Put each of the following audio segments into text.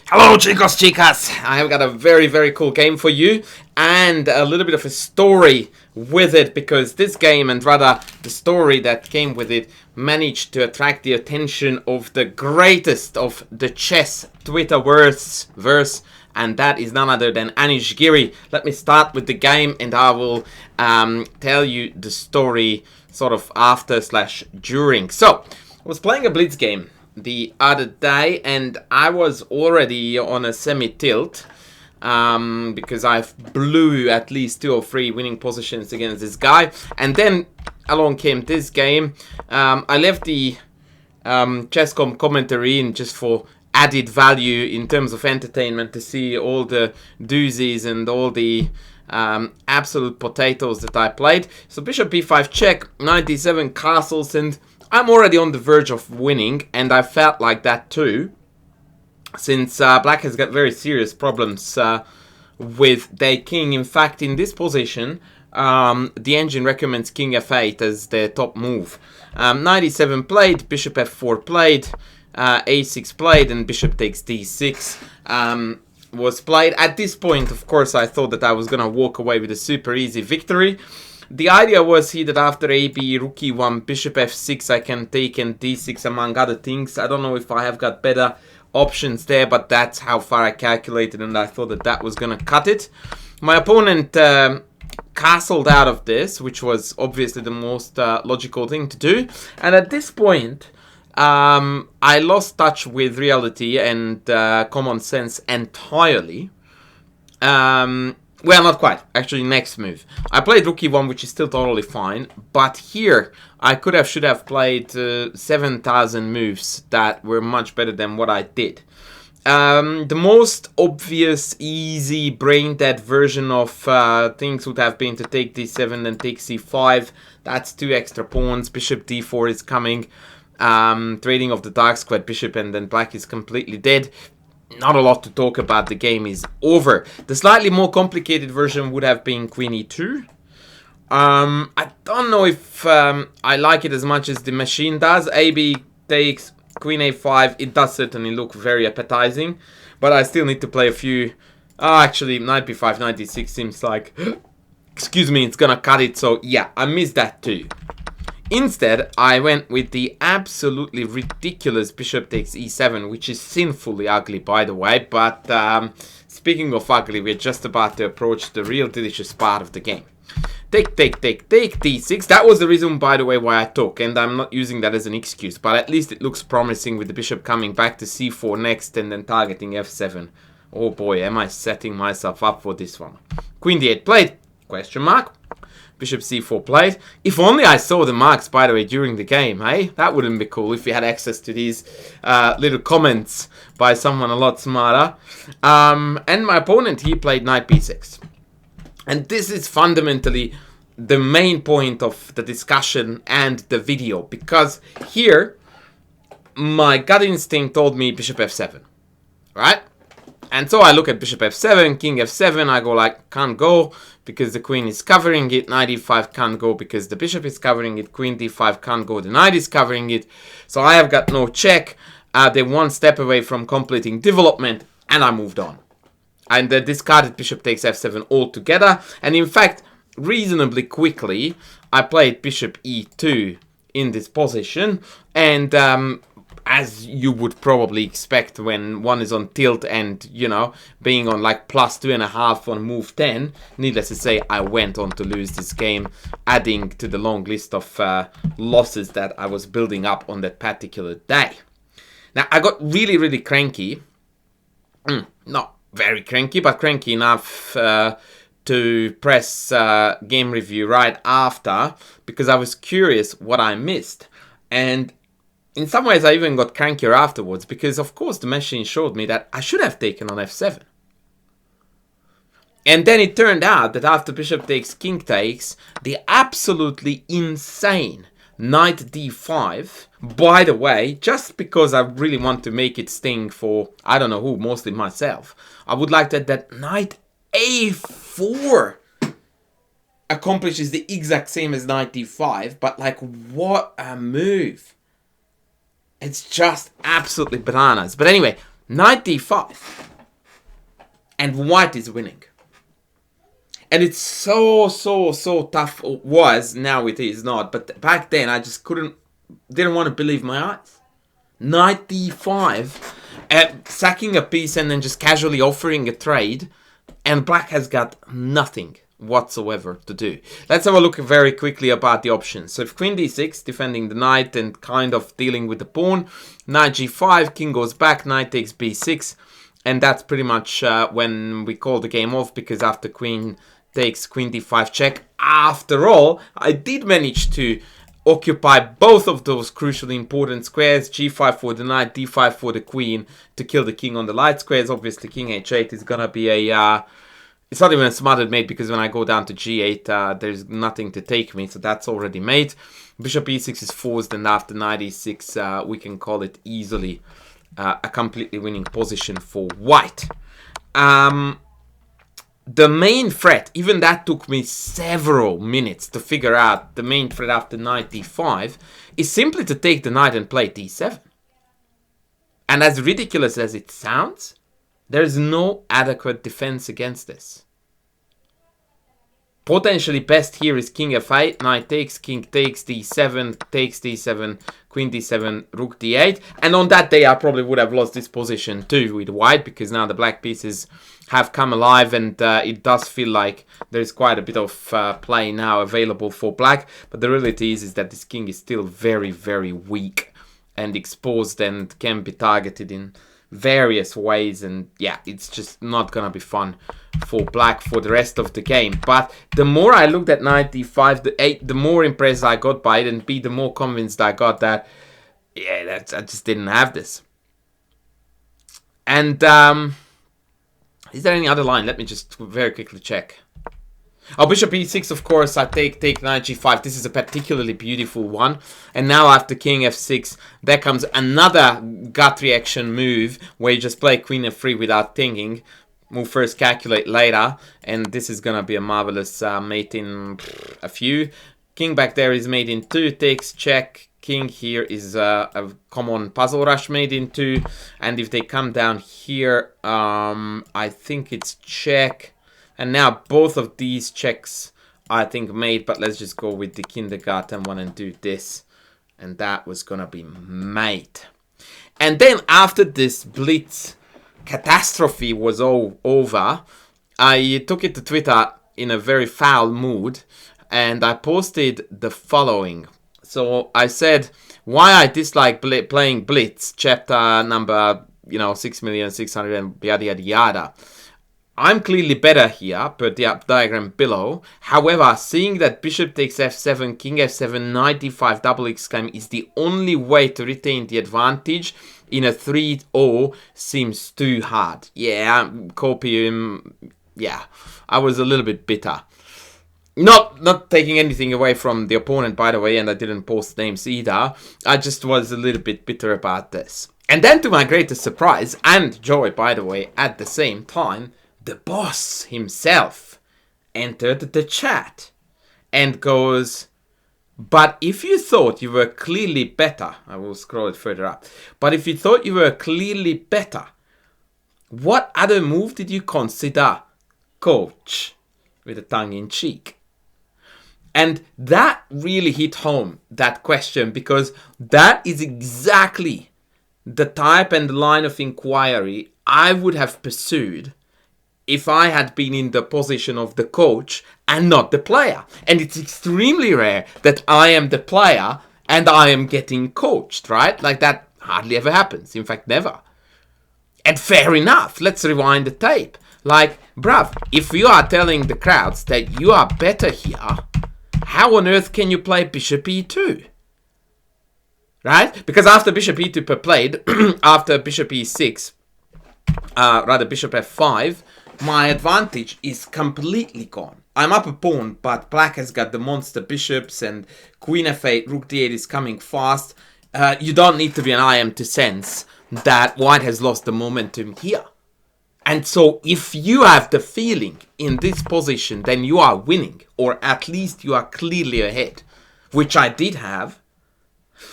Hello chicos, chicas! I have got a very cool game for you and a little bit of a story with it, because this game, and rather the story that came with it, managed to attract the attention of the greatest of the chess Twitterverse, and that is none other than Anish Giri. Let me start with the game and I will tell you the story sort of after / during. So, I was playing a blitz game the other day and I was already on a semi-tilt because I blew at least 2 or 3 winning positions against this guy, and then along came this game. I left the ChessCoach commentary in just for added value in terms of entertainment, to see all the doozies and all the absolute potatoes that I played. So bishop b5 check, 97 castles, and I'm already on the verge of winning, and I felt like that too, since black has got very serious problems with their king. In fact, in this position, the engine recommends king f8 as their top move. 97 played, bishop f4 played, a6 played, and bishop takes d6 was played. At this point, of course, I thought that I was going to walk away with a super easy victory. The idea was here that after AB, rook e1, bishop f6, I can take and d6 among other things. I don't know if I have got better options there, but that's how far I calculated, and I thought that that was going to cut it. My opponent castled out of this, which was obviously the most logical thing to do. And at this point, I lost touch with reality and common sense entirely. Well, not quite. Actually, next move. I played rook e1, which is still totally fine. But here, I should have played 7,000 moves that were much better than what I did. The most obvious, easy, brain-dead version of things would have been to take d7 and take c5. That's 2 extra pawns. Bishop d4 is coming. Trading of the dark squared bishop, and then black is completely dead. Not a lot to talk about, the game is over. The slightly more complicated version would have been queen e2. I don't know if I like it as much as the machine does. AB takes queen a5, it does certainly look very appetizing, but I still need to play a few. Actually, knight b5, knight d6 seems like, excuse me, it's gonna cut it, so yeah, I missed that too. Instead, I went with the absolutely ridiculous bishop takes e7, which is sinfully ugly, by the way. But speaking of ugly, we're just about to approach the real delicious part of the game. Take d6. That was the reason, by the way, why I took, and I'm not using that as an excuse, but at least it looks promising with the bishop coming back to c4 next and then targeting f7. Oh boy, am I setting myself up for this one. Queen d8 played, question mark. Bishop c4 played. If only I saw the marks, by the way, during the game, hey? That wouldn't be cool if we had access to these little comments by someone a lot smarter. And my opponent, he played knight b6. And this is fundamentally the main point of the discussion and the video, because here, my gut instinct told me bishop f7, right? And so I look at bishop f7, king f7, I go like, can't go because the queen is covering it, knight e5 can't go because the bishop is covering it, queen d5 can't go, the knight is covering it, so I have got no check. They're one step away from completing development, and I moved on. And the discarded bishop takes f7 altogether, and in fact, reasonably quickly, I played bishop e2 in this position, and as you would probably expect when one is on tilt and, you know, being on like +2.5 on move 10, needless to say, I went on to lose this game, adding to the long list of losses that I was building up on that particular day. Now, I got really cranky. Not very cranky, but cranky enough to press game review right after, because I was curious what I missed. And in some ways, I even got crankier afterwards, because, of course, the machine showed me that I should have taken on f7. And then it turned out that after bishop takes, king takes, the absolutely insane knight d5, by the way, just because I really want to make it sting for, I don't know who, mostly myself, I would like that knight a4 accomplishes the exact same as knight d5, but like, what a move. It's just absolutely bananas. But anyway, Knight d5. And white is winning. And it's so tough. Was, now it is not. But back then, I just didn't want to believe my eyes. Knight d5, sacking a piece and then just casually offering a trade. And black has got nothing whatsoever to do. Let's have a look very quickly about the options. So if queen d6, defending the knight and kind of dealing with the pawn. Knight g5, king goes back, knight takes b6. And that's pretty much when we call the game off, because after queen takes, queen d5 check. After all, I did manage to occupy both of those crucially important squares. G5 for the knight, d5 for the queen to kill the king on the light squares. Obviously, king h8 is going to be a... it's not even a smothered mate, because when I go down to g8, there's nothing to take me. So that's already made. Bishop e6 is forced, and after knight e6, we can call it easily a completely winning position for white. The main threat, even that took me several minutes to figure out, the main threat after knight d5 is simply to take the knight and play d7. And as ridiculous as it sounds, there's no adequate defense against this. Potentially best here is king f8, knight takes, king takes, d7, takes d7, queen d7, rook d8. And on that day, I probably would have lost this position too with white, because now the black pieces have come alive, and it does feel like there's quite a bit of play now available for black. But the reality is that this king is still very, very weak and exposed and can be targeted in various ways. And yeah, it's just not gonna be fun for black for the rest of the game. But the more I looked at knight d5, the more impressed I got by it, and B, the more convinced I got that, yeah, I just didn't have this. And is there any other line? Let me just very quickly check. Oh, bishop e6, of course, I take knight g5. This is a particularly beautiful one. And now after king f6, there comes another gut reaction move where you just play queen f3 without thinking. Move first, calculate later. And this is going to be a marvelous mate in a few. King back there is made in 2, takes, check. King here is a common puzzle rush made in 2. And if they come down here, I think it's check. And now both of these checks, I think, made. But let's just go with the kindergarten one and do this. And that was going to be made. And then after this blitz catastrophe was all over, I took it to Twitter in a very foul mood. And I posted the following. So I said why I dislike playing blitz, chapter number, 6,600,000 and yada yada yada. I'm clearly better here, per the diagram below. However, seeing that bishop takes f7, king f7, knight d5, double exclaim is the only way to retain the advantage in a 3-0 seems too hard. Yeah, copy him. Yeah, I was a little bit bitter. Not taking anything away from the opponent, by the way, and I didn't post names either. I just was a little bit bitter about this. And then to my greatest surprise, and joy, by the way, at the same time, the boss himself entered the chat and goes, but if you thought you were clearly better, I will scroll it further up, but if you thought you were clearly better, what other move did you consider, coach? With a tongue in cheek. And that really hit home, that question, because that is exactly the type and the line of inquiry I would have pursued if I had been in the position of the coach and not the player. And it's extremely rare that I am the player and I am getting coached, right? Like that hardly ever happens. In fact, never. And fair enough. Let's rewind the tape. Like, bruv, if you are telling the crowds that you are better here, how on earth can you play bishop e2? Right? Because after bishop e2 played, after bishop e6, rather bishop f5, my advantage is completely gone. I'm up a pawn, but black has got the monster bishops and queen f8, rook d8 is coming fast. You don't need to be an IM to sense that white has lost the momentum here. And so if you have the feeling in this position, then you are winning, or at least you are clearly ahead, which I did have,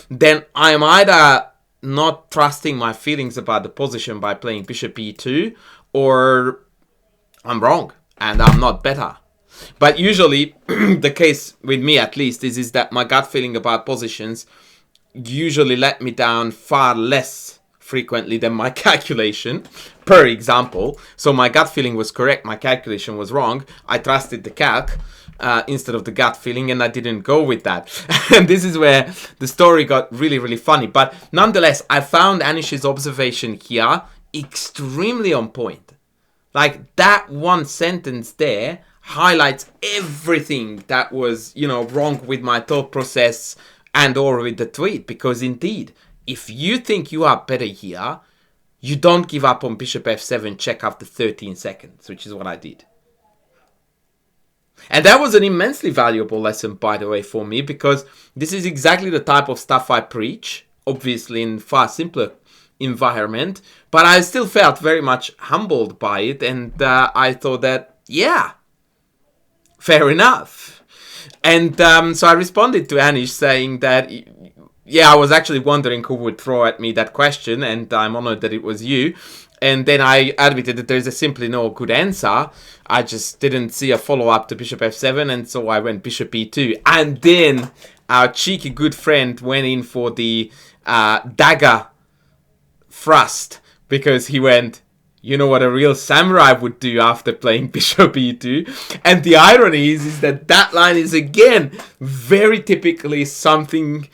then I'm either not trusting my feelings about the position by playing bishop e2, or I'm wrong and I'm not better. But usually, the case with me at least is that my gut feeling about positions usually let me down far less frequently than my calculation, per example. So my gut feeling was correct, my calculation was wrong. I trusted the calc instead of the gut feeling, and I didn't go with that. And this is where the story got really, really funny. But nonetheless, I found Anish's observation here extremely on point. Like, that one sentence there highlights everything that was, wrong with my thought process and or with the tweet. Because indeed, if you think you are better here, you don't give up on bishop f7 check after 13 seconds, which is what I did. And that was an immensely valuable lesson, by the way, for me, because this is exactly the type of stuff I preach, obviously in far simpler environment, but I still felt very much humbled by it, and I thought that, yeah, fair enough. And so I responded to Anish saying that, yeah, I was actually wondering who would throw at me that question, and I'm honored that it was you. And then I admitted that there's simply no good answer. I just didn't see a follow-up to bishop f7, and so I went bishop e2. And then our cheeky good friend went in for the dagger thrust, because he went, you know what a real samurai would do after playing bishop e2. And the irony is that line is, again, very typically something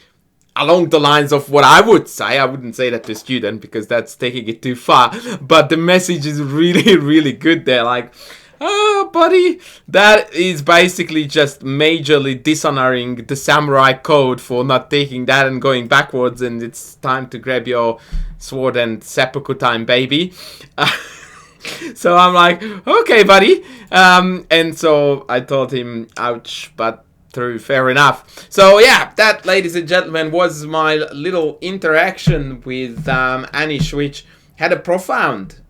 along the lines of what I would say. I wouldn't say that to a student because that's taking it too far. But the message is really, really good there. Like, oh, buddy, that is basically just majorly dishonoring the samurai code for not taking that and going backwards. And it's time to grab your sword and seppuku time, baby. So I'm like, okay, buddy. And so I told him, ouch, but through, fair enough. So yeah, that, ladies and gentlemen, was my little interaction with Anish, which had a profound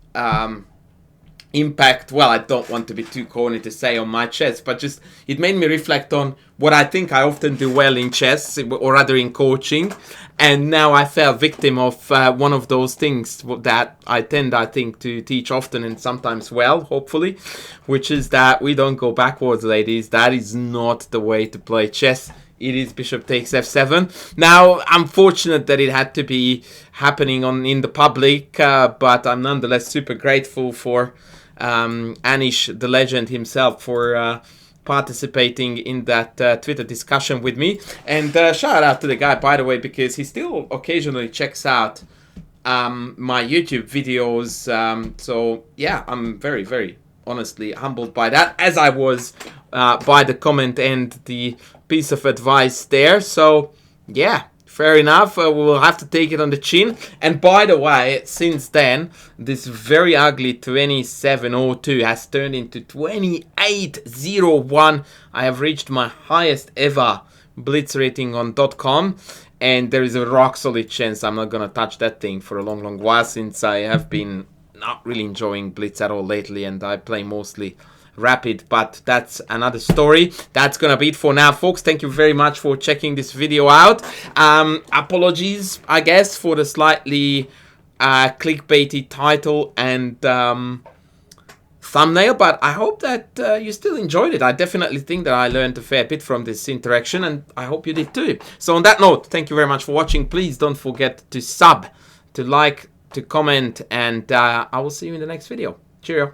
impact. Well, I don't want to be too corny to say on my chess, but just it made me reflect on what I think I often do well in chess, or rather in coaching. And now I fell victim of one of those things that I tend, I think, to teach often and sometimes well, hopefully, which is that we don't go backwards, ladies. That is not the way to play chess. It is bishop takes f7. Now, I'm fortunate that it had to be happening in the public, but I'm nonetheless super grateful for Anish, the legend himself, for participating in that Twitter discussion with me. And shout out to the guy, by the way, because he still occasionally checks out my YouTube videos. So yeah, I'm very, very honestly humbled by that, as I was by the comment and the piece of advice there. So yeah, fair enough. We'll have to take it on the chin. And by the way, since then, this very ugly 2702 has turned into 2801. I have reached my highest ever blitz rating on .com. And there is a rock solid chance I'm not going to touch that thing for a long, long while, since I have been not really enjoying blitz at all lately, and I play mostly rapid, but that's another story. That's gonna be it for now, folks. Thank you very much for checking this video out. Apologies, I guess, for the slightly clickbaity title and thumbnail, but I hope that you still enjoyed it. I definitely think that I learned a fair bit from this interaction, and I hope you did too. So on that note, thank you very much for watching. Please don't forget to sub, to like, to comment, and I will see you in the next video. Cheerio.